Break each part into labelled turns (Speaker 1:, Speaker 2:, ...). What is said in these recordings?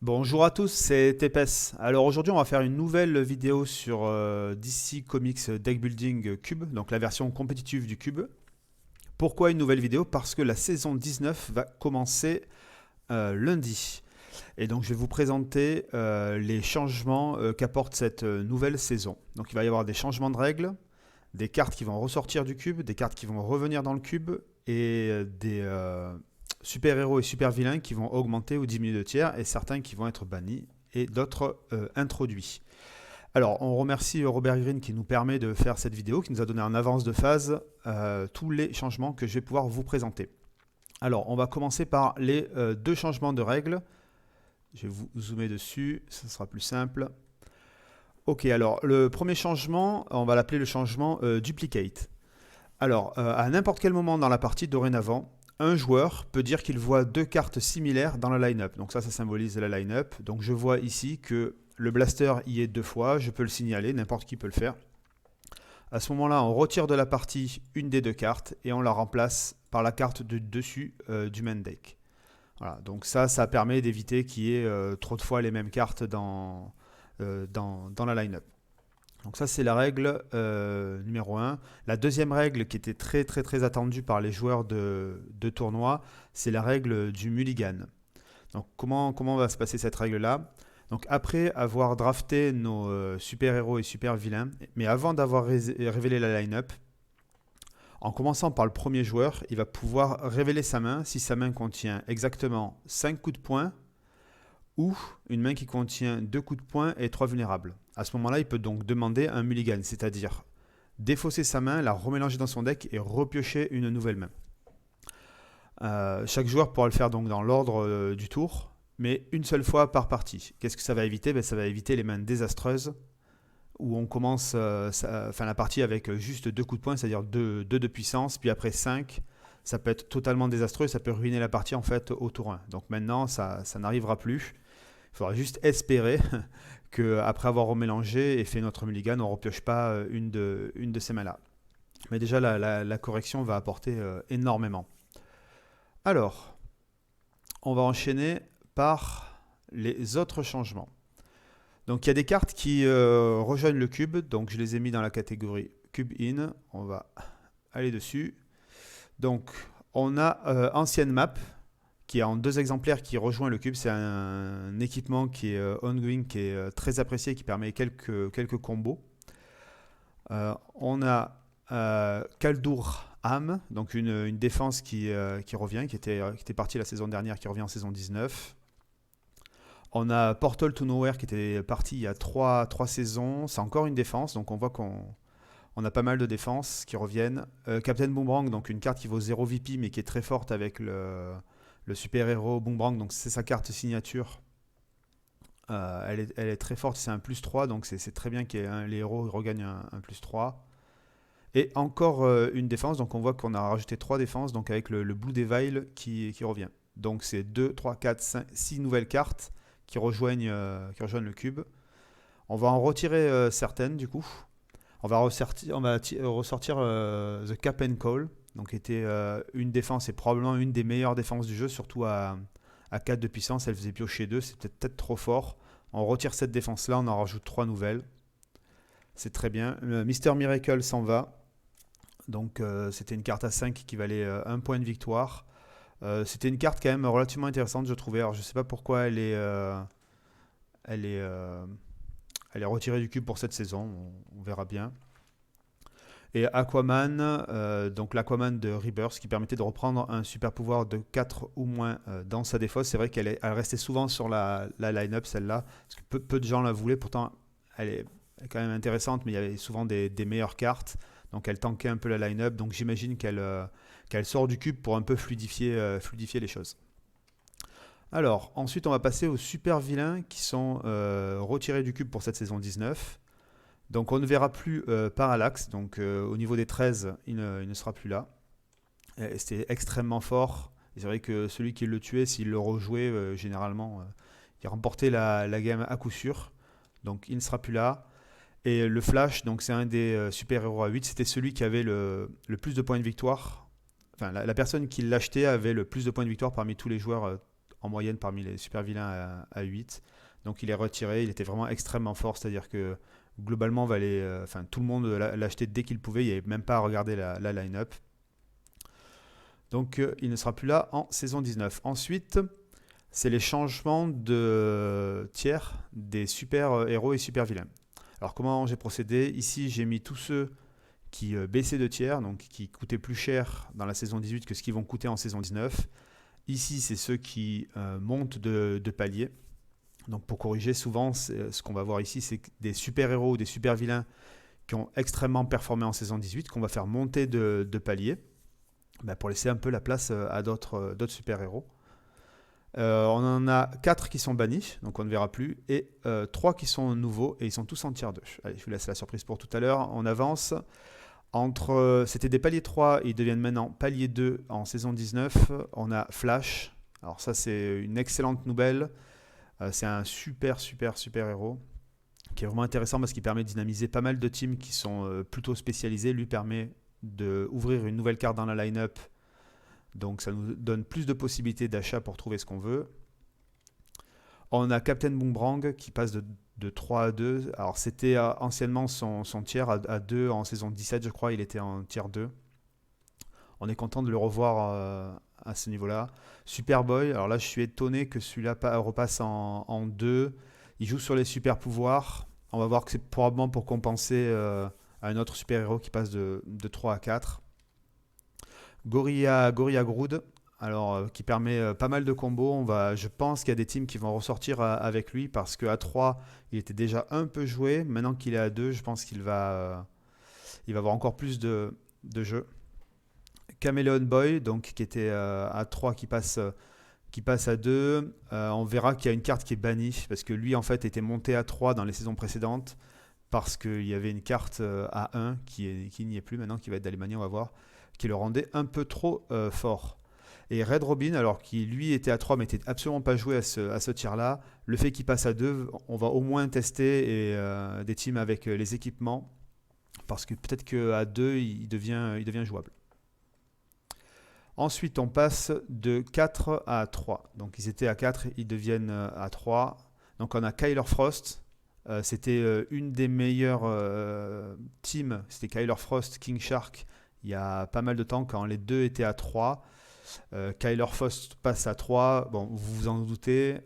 Speaker 1: Bonjour à tous, c'est Tepes. Alors aujourd'hui, on va faire une nouvelle vidéo sur DC Comics Deck Building Cube, donc la version compétitive du cube. Pourquoi une nouvelle vidéo? Parce que la saison 19 va commencer lundi. Et donc je vais vous présenter les changements qu'apporte cette nouvelle saison. Donc il va y avoir des changements de règles, des cartes qui vont ressortir du cube, des cartes qui vont revenir dans le cube et des super-héros et super-vilains qui vont augmenter ou diminuer de tiers et certains qui vont être bannis et d'autres introduits. Alors, on remercie Robert Green qui nous permet de faire cette vidéo, qui nous a donné en avance de phase tous les changements que je vais pouvoir vous présenter. Alors, on va commencer par les deux changements de règles. Je vais vous zoomer dessus, ce sera plus simple. Ok, alors le premier changement, on va l'appeler le changement Duplicate. Alors, à n'importe quel moment dans la partie dorénavant, un joueur peut dire qu'il voit deux cartes similaires dans la line-up. Donc ça symbolise la line-up. Donc je vois ici que le blaster y est deux fois, je peux le signaler, n'importe qui peut le faire. À ce moment-là, on retire de la partie une des deux cartes et on la remplace par la carte de dessus du main deck. Voilà, donc ça permet d'éviter qu'il y ait trop de fois les mêmes cartes dans la line-up. Donc ça c'est la règle numéro 1. La deuxième règle qui était très attendue par les joueurs de tournoi, c'est la règle du mulligan. Donc comment va se passer cette règle-là? Donc après avoir drafté nos super-héros et super-vilains, mais avant d'avoir révélé la line-up, en commençant par le premier joueur, il va pouvoir révéler sa main si sa main contient exactement 5 coups de poing ou une main qui contient 2 coups de poing et 3 vulnérables. À ce moment-là, il peut donc demander un mulligan, c'est-à-dire défausser sa main, la remélanger dans son deck et repiocher une nouvelle main. Chaque joueur pourra le faire donc dans l'ordre du tour, mais une seule fois par partie. Qu'est-ce que ça va éviter? Ça va éviter les mains désastreuses, où on commence la partie avec juste 2 coups de poing, c'est-à-dire 2 de puissance, puis après 5. Ça peut être totalement désastreux, ça peut ruiner la partie en fait au tour 1. Donc maintenant, ça n'arrivera plus. Il faudra juste espérer qu'après avoir remélangé et fait notre mulligan, on ne repioche pas une de ces mains-là. Mais déjà, la correction va apporter énormément. Alors, on va enchaîner par les autres changements. Donc, il y a des cartes qui rejoignent le cube. Donc, je les ai mis dans la catégorie Cube In. On va aller dessus. Donc, on a Ancienne Map, qui est en 2 exemplaires, qui rejoint le cube. C'est un équipement qui est ongoing, qui est très apprécié, qui permet quelques combos. On a Kaldur Am, donc une défense qui revient, qui était partie la saison dernière, qui revient en saison 19. On a Portal to Nowhere, qui était parti il y a 3 saisons. C'est encore une défense, donc on voit qu'on a pas mal de défenses qui reviennent. Captain Boomerang, donc une carte qui vaut 0 VP, mais qui est très forte avec le super-héros Boomerang, donc c'est sa carte signature. Elle est très forte, c'est un +3, donc c'est très bien que les héros regagnent un +3. Et encore une défense, donc on voit qu'on a rajouté 3 défenses, donc avec le Blue Devil qui revient. Donc c'est 2, 3, 4, 5, 6 nouvelles cartes qui rejoignent le cube. On va en retirer certaines du coup. On va ressortir The Cap and Call, donc qui était une défense et probablement une des meilleures défenses du jeu, surtout à 4 de puissance. Elle faisait piocher 2, c'était peut-être trop fort. On retire cette défense-là, on en rajoute 3 nouvelles. C'est très bien. Mister Miracle s'en va. Donc c'était une carte à 5 qui valait 1 point de victoire. C'était une carte quand même relativement intéressante, je trouvais. Alors je ne sais pas pourquoi elle est retirée du cube pour cette saison, on verra bien. Et Aquaman, donc l'Aquaman de Rebirth, qui permettait de reprendre un super pouvoir de 4 ou moins dans sa défausse. C'est vrai qu'elle restait souvent sur la line-up, celle-là, parce que peu de gens la voulaient. Pourtant, elle est quand même intéressante, mais il y avait souvent des meilleures cartes. Donc elle tankait un peu la line-up. Donc j'imagine qu'elle sort du cube pour un peu fluidifier les choses. Alors, ensuite, on va passer aux super vilains qui sont retirés du cube pour cette saison 19. Donc on ne verra plus Parallax, donc au niveau des 13, il ne sera plus là. C'était extrêmement fort. C'est vrai que celui qui le tuait, s'il le rejouait, généralement, il remportait la game à coup sûr. Donc il ne sera plus là. Et le Flash, donc c'est un des super-héros à 8, c'était celui qui avait le plus de points de victoire. Enfin, la personne qui l'achetait avait le plus de points de victoire parmi tous les joueurs en moyenne parmi les super vilains à 8. Donc il est retiré, il était vraiment extrêmement fort, c'est-à-dire que globalement, tout le monde l'achetait dès qu'il pouvait, il n'y avait même pas à regarder la line-up. Donc il ne sera plus là en saison 19. Ensuite, c'est les changements de tiers des super héros et super vilains. Alors comment j'ai procédé? Ici, j'ai mis tous ceux qui baissaient de tiers, donc qui coûtaient plus cher dans la saison 18 que ce qu'ils vont coûter en saison 19. Ici, c'est ceux qui montent de palier. Donc pour corriger, souvent, ce qu'on va voir ici, c'est des super-héros ou des super-vilains qui ont extrêmement performé en saison 18, qu'on va faire monter de palier, pour laisser un peu la place à d'autres super-héros. On en a 4 qui sont bannis, donc on ne verra plus, et 3 qui sont nouveaux, et ils sont tous en tier 2. Allez, je vous laisse la surprise pour tout à l'heure. On avance. C'était des paliers 3, ils deviennent maintenant palier 2 en saison 19. On a Flash. Alors ça, c'est une excellente nouvelle. C'est un super héros qui est vraiment intéressant parce qu'il permet de dynamiser pas mal de teams qui sont plutôt spécialisés. Lui permet d'ouvrir une nouvelle carte dans la line-up. Donc ça nous donne plus de possibilités d'achat pour trouver ce qu'on veut. On a Captain Boomerang qui passe de 3 à 2. Alors c'était anciennement son tiers à 2 en saison 17, je crois. Il était en tier 2. On est content de le revoir à ce niveau-là. Superboy, alors là je suis étonné que celui-là repasse en 2. Il joue sur les super pouvoirs. On va voir que c'est probablement pour compenser à un autre super-héros qui passe de 3 à 4. Gorilla Grodd, alors, qui permet pas mal de combos. Je pense qu'il y a des teams qui vont ressortir avec lui parce qu'à 3, il était déjà un peu joué. Maintenant qu'il est à 2, je pense qu'il va avoir encore plus de jeux. Chameleon Boy, donc, qui était à 3, qui passe à 2. On verra qu'il y a une carte qui est bannie parce que lui, en fait, était monté à 3 dans les saisons précédentes parce qu'il y avait une carte à 1 qui n'y est plus maintenant, qui va être d'Alemania, on va voir, qui le rendait un peu trop fort. Et Red Robin, alors qui lui était à 3 mais n'était absolument pas joué à ce tir-là, le fait qu'il passe à 2, on va au moins tester des teams avec les équipements parce que peut-être qu'à 2, il devient jouable. Ensuite, on passe de 4 à 3. Donc ils étaient à 4, ils deviennent à 3. Donc on a Kyler Frost. C'était une des meilleures teams. C'était Kyler Frost, King Shark. Il y a pas mal de temps quand les deux étaient à 3. Kyler Frost passe à 3. Bon, vous vous en doutez.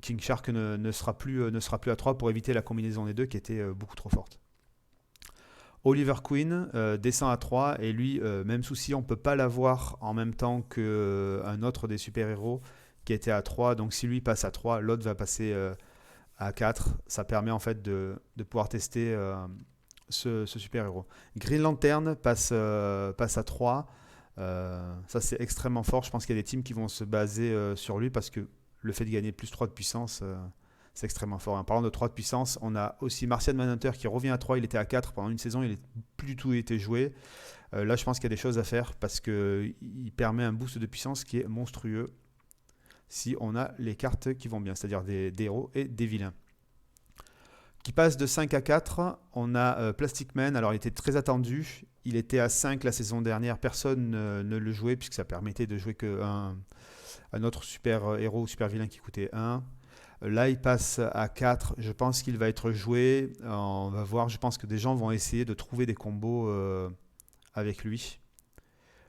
Speaker 1: King Shark ne sera plus à 3 pour éviter la combinaison des deux qui était beaucoup trop forte. Oliver Queen descend à 3 et lui, même souci, on ne peut pas l'avoir en même temps qu'un autre des super-héros qui était à 3. Donc si lui passe à 3, l'autre va passer à 4. Ça permet en fait de pouvoir tester ce super-héros. Green Lantern passe à 3. Ça c'est extrêmement fort. Je pense qu'il y a des teams qui vont se baser sur lui parce que le fait de gagner plus 3 de puissance, c'est extrêmement fort. En parlant de 3 de puissance, on a aussi Martian Manhunter qui revient à 3. Il était à 4 pendant une saison, il n'a plus du tout été joué. Là, je pense qu'il y a des choses à faire parce qu'il permet un boost de puissance qui est monstrueux si on a les cartes qui vont bien, c'est-à-dire des héros et des vilains. Qui passe de 5 à 4, on a Plastic Man. Alors, il était très attendu. Il était à 5 la saison dernière. Personne ne le jouait puisque ça permettait de jouer qu'un autre super héros ou super vilain qui coûtait 1. Là, il passe à 4. Je pense qu'il va être joué. On va voir. Je pense que des gens vont essayer de trouver des combos avec lui.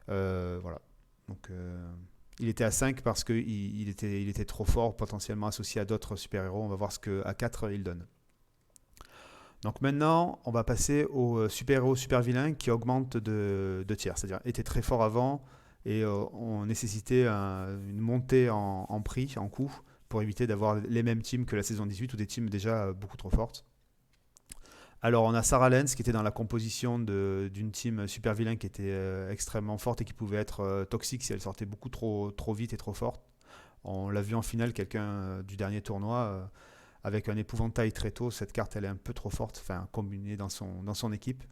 Speaker 1: Voilà. Donc, il était à 5 parce qu'il était trop fort, potentiellement associé à d'autres super-héros. On va voir ce qu'à 4 il donne. Donc maintenant, on va passer aux super-héros, super-vilains qui augmentent de tiers. C'est-à-dire, étaient très forts avant et ont nécessité une montée en prix, en coût, pour éviter d'avoir les mêmes teams que la saison 18 ou des teams déjà beaucoup trop fortes. Alors on a Sarah Lance qui était dans la composition d'une team super vilain qui était extrêmement forte et qui pouvait être toxique si elle sortait beaucoup trop vite et trop forte. On l'a vu en finale, quelqu'un du dernier tournoi avec un épouvantail très tôt. Cette carte elle est un peu trop forte, enfin combinée dans son équipe.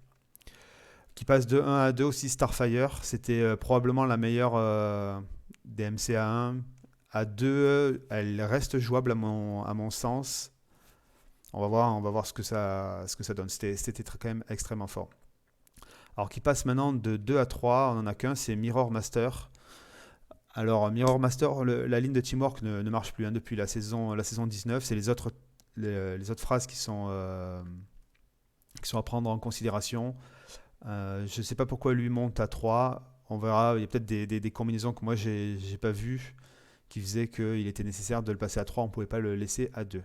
Speaker 1: Qui passe de 1 à 2 aussi, Starfire. C'était probablement la meilleure des MCA1. À 2, elle reste jouable à mon sens. On va voir ce que ça donne. C'était quand même extrêmement fort. Alors qui passe maintenant de 2 à 3, on n'en a qu'un, c'est Mirror Master. Alors, Mirror Master, la ligne de Teamwork ne marche plus hein, depuis la saison 19. C'est les autres phrases qui sont à prendre en considération. Je ne sais pas pourquoi lui monte à 3. On verra, il y a peut-être des combinaisons que moi j'ai pas vues qui faisaient qu'il était nécessaire de le passer à 3. On ne pouvait pas le laisser à 2.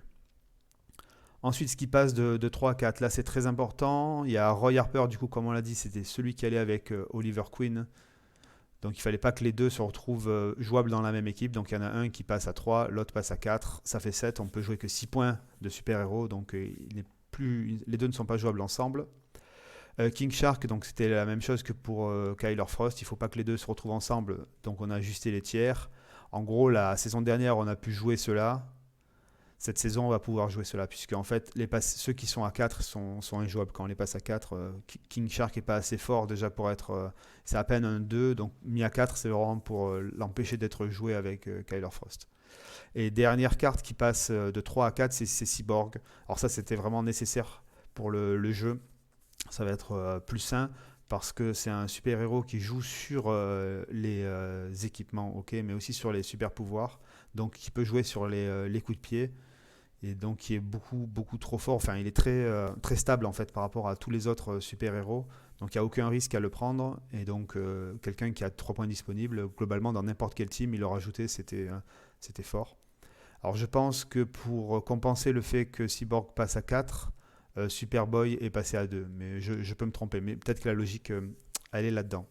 Speaker 1: Ensuite, ce qui passe de 3 à 4, là c'est très important. Il y a Roy Harper, du coup, comme on l'a dit, c'était celui qui allait avec Oliver Queen. Donc il ne fallait pas que les deux se retrouvent jouables dans la même équipe. Donc il y en a un qui passe à 3, l'autre passe à 4. Ça fait 7. On peut jouer que 6 points de super-héros. Donc les deux ne sont pas jouables ensemble. King Shark, donc c'était la même chose que pour Kyler Frost. Il ne faut pas que les deux se retrouvent ensemble. Donc on a ajusté les tiers. En gros, la saison dernière, on a pu jouer cela. Cette saison, on va pouvoir jouer cela, puisque en fait, ceux qui sont à 4 sont injouables. Quand on les passe à 4, King Shark n'est pas assez fort déjà pour être... c'est à peine un 2, donc mis à 4, c'est vraiment pour l'empêcher d'être joué avec Kyler Frost. Et dernière carte qui passe de 3 à 4, c'est Cyborg. Alors ça, c'était vraiment nécessaire pour le jeu. Ça va être plus sain, parce que c'est un super-héros qui joue sur les équipements, ok, mais aussi sur les super-pouvoirs. Donc qui peut jouer sur les coups de pied et donc qui est beaucoup beaucoup trop fort. Enfin, il est très stable en fait par rapport à tous les autres super-héros. Donc il n'y a aucun risque à le prendre. Et donc quelqu'un qui a 3 points disponibles, globalement dans n'importe quel team, il le rajouter, c'était fort. Alors je pense que pour compenser le fait que Cyborg passe à 4, Superboy est passé à 2. Mais je peux me tromper. Mais peut-être que la logique, elle est là-dedans.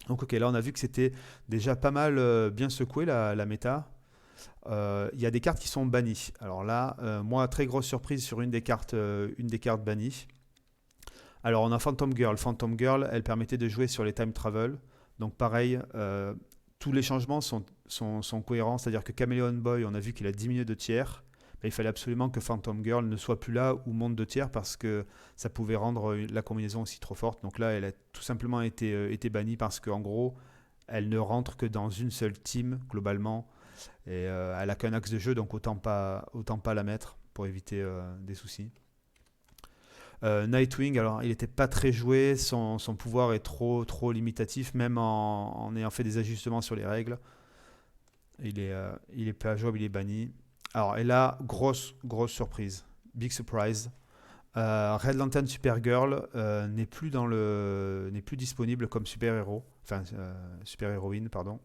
Speaker 1: Donc ok, là on a vu que c'était déjà pas mal bien secoué la méta. Il y a des cartes qui sont bannies. Alors là, moi, très grosse surprise sur une des cartes bannies. Alors on a Phantom Girl. Phantom Girl, elle permettait de jouer sur les time travel. Donc pareil, tous les changements sont cohérents. C'est-à-dire que Chameleon Boy, on a vu qu'il a diminué de tiers. Mais il fallait absolument que Phantom Girl ne soit plus là ou monte de tiers parce que ça pouvait rendre la combinaison aussi trop forte. Donc là, elle a tout simplement été bannie parce qu'en gros, elle ne rentre que dans une seule team globalement. Et elle a qu'un axe de jeu, donc autant pas la mettre pour éviter des soucis. Nightwing, alors il n'était pas très joué, son pouvoir est trop limitatif, même en ayant fait des ajustements sur les règles. Il est pas jouable, il est banni. Alors, et là, grosse surprise, big surprise. Red Lantern Supergirl n'est plus disponible comme super-héros, enfin super-héroïne, pardon.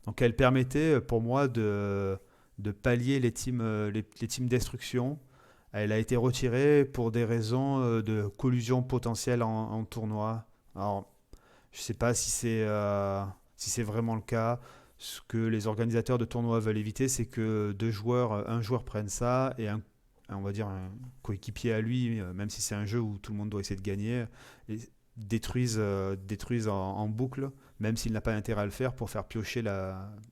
Speaker 1: Donc elle permettait pour moi de pallier les teams destruction. Elle a été retirée pour des raisons de collusion potentielle en tournoi. Alors, je ne sais pas si c'est vraiment le cas. Ce que les organisateurs de tournois veulent éviter, c'est que un joueur prenne ça et on va dire un coéquipier à lui, même si c'est un jeu où tout le monde doit essayer de gagner, et détruisent en boucle, même s'il n'a pas intérêt à le faire pour faire piocher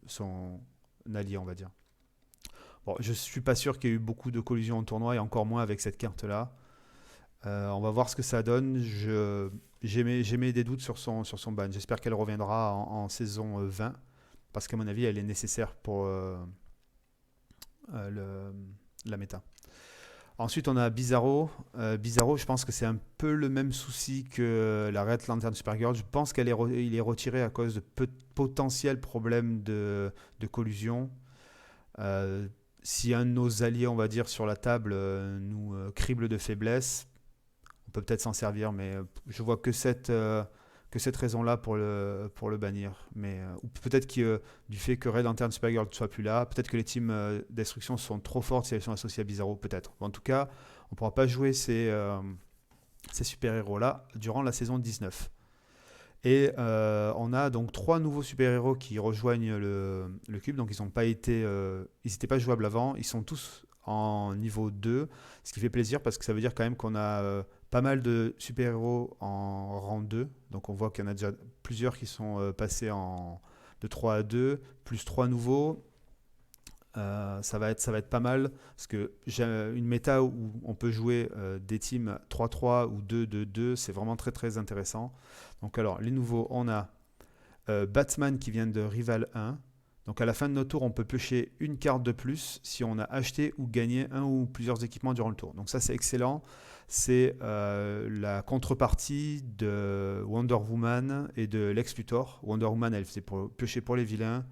Speaker 1: son allié, on va dire. Bon, je suis pas sûr qu'il y ait eu beaucoup de collisions en tournoi et encore moins avec cette carte-là. On va voir ce que ça donne. J'ai mis des doutes sur son ban. J'espère qu'elle reviendra en saison 20 parce qu'à mon avis, elle est nécessaire pour la méta. Ensuite, on a Bizarro. Bizarro, je pense que c'est un peu le même souci que la Red Lantern Supergirl. Je pense qu'il est retiré à cause de potentiels problèmes de collusion. Euh, Si un de nos alliés, on va dire, sur la table nous crible de faiblesse, on peut peut-être s'en servir, mais je vois que cette raison-là pour le bannir. Mais, ou peut-être que du fait que Red Lantern Supergirl ne soit plus là, peut-être que les teams destruction sont trop fortes si elles sont associées à Bizarro, peut-être. En tout cas, on ne pourra pas jouer ces super-héros-là durant la saison 19. Et on a donc 3 nouveaux super-héros qui rejoignent le cube. Donc ils n'étaient pas jouables avant. Ils sont tous en niveau 2, ce qui fait plaisir parce que ça veut dire quand même qu'on a pas mal de super-héros en rang 2. Donc on voit qu'il y en a déjà plusieurs qui sont passés de 3 à 2, plus 3 nouveaux. Ça va être pas mal parce que j'ai une méta où on peut jouer des teams 3-3 ou 2-2-2, c'est vraiment très intéressant. Donc alors les nouveaux, on a Batman qui vient de Rival 1, Donc à la fin de notre tour, on peut piocher une carte de plus si on a acheté ou gagné un ou plusieurs équipements durant le tour. Donc ça c'est excellent. C'est la contrepartie de Wonder Woman et de Lex Luthor. Wonder Woman, elle faisait piocher pour les vilains.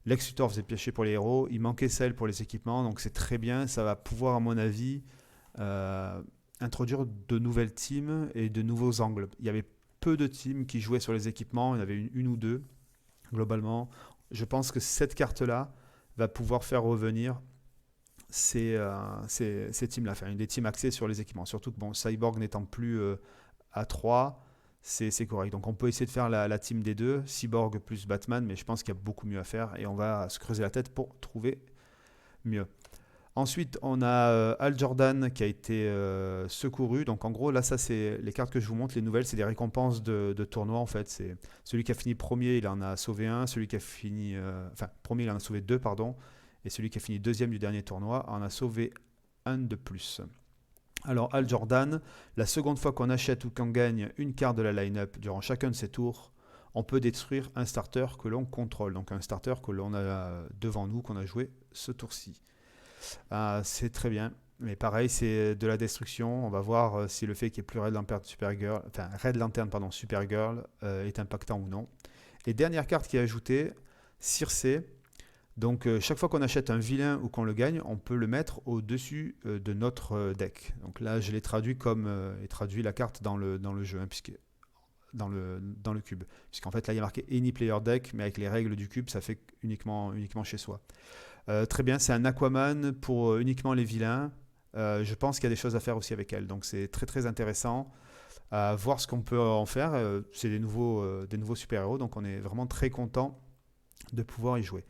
Speaker 1: Lex Luthor faisait piocher pour les héros. Il manquait celle pour les équipements. Donc c'est très bien. Ça va pouvoir, à mon avis, introduire de nouvelles teams et de nouveaux angles. Il y avait peu de teams qui jouaient sur les équipements. Il y en avait une ou deux, globalement. Je pense que cette carte-là va pouvoir faire revenir ces teams-là, enfin, des teams axées sur les équipements. Surtout que bon, Cyborg n'étant plus à 3, c'est correct. Donc on peut essayer de faire la team des deux, Cyborg plus Batman, mais je pense qu'il y a beaucoup mieux à faire et on va se creuser la tête pour trouver mieux. Ensuite, on a Hal Jordan qui a été secouru. Donc en gros, là, ça c'est les cartes que je vous montre, les nouvelles, c'est des récompenses de tournoi en fait. C'est celui qui a fini premier, il en a sauvé un. Celui qui a fini, enfin premier, il en a sauvé deux, pardon. Et celui qui a fini deuxième du dernier tournoi en a sauvé un de plus. Alors Hal Jordan, la seconde fois qu'on achète ou qu'on gagne une carte de la line-up durant chacun de ses tours, on peut détruire un starter que l'on contrôle. Donc un starter que l'on a devant nous, qu'on a joué ce tour-ci. C'est très bien. Mais pareil, c'est de la destruction. On va voir si le fait qu'il n'y ait plus Red Lantern Supergirl, enfin Red Lantern pardon, Supergirl est impactant ou non. Et dernière carte qui est ajoutée, Circe. Donc chaque fois qu'on achète un vilain ou qu'on le gagne, on peut le mettre au-dessus de notre deck. Donc là, je l'ai traduit comme et traduit la carte dans le jeu, hein, puisque dans le cube. Puisqu'en fait là, il y a marqué Any Player Deck, mais avec les règles du cube, ça fait uniquement chez soi. Très bien, c'est un Aquaman pour uniquement les vilains. Je pense qu'il y a des choses à faire aussi avec elle. Donc c'est très très intéressant à voir ce qu'on peut en faire. C'est des nouveaux super-héros, donc on est vraiment très content de pouvoir y jouer.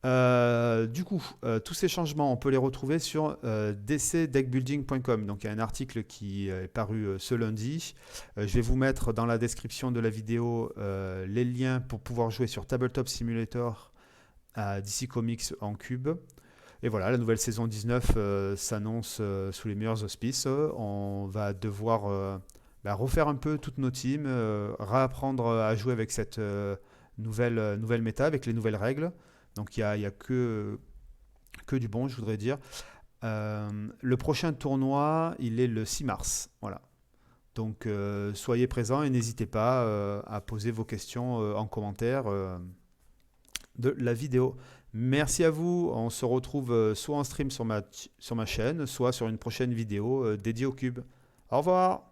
Speaker 1: Du coup, tous ces changements, on peut les retrouver sur dcdeckbuilding.com. Donc il y a un article qui est paru ce lundi. Je vais vous mettre dans la description de la vidéo les liens pour pouvoir jouer sur Tabletop Simulator à DC Comics en cube. Et voilà, la nouvelle saison 19 s'annonce sous les meilleurs auspices. On va devoir refaire un peu toutes nos teams, réapprendre à jouer avec cette nouvelle méta, avec les nouvelles règles. Donc il n'y a que du bon, je voudrais dire. Le prochain tournoi, il est le 6 mars. Voilà. Donc soyez présents et n'hésitez pas à poser vos questions en commentaire de la vidéo. Merci à vous. On se retrouve soit en stream sur ma chaîne, soit sur une prochaine vidéo dédiée au cube. Au revoir.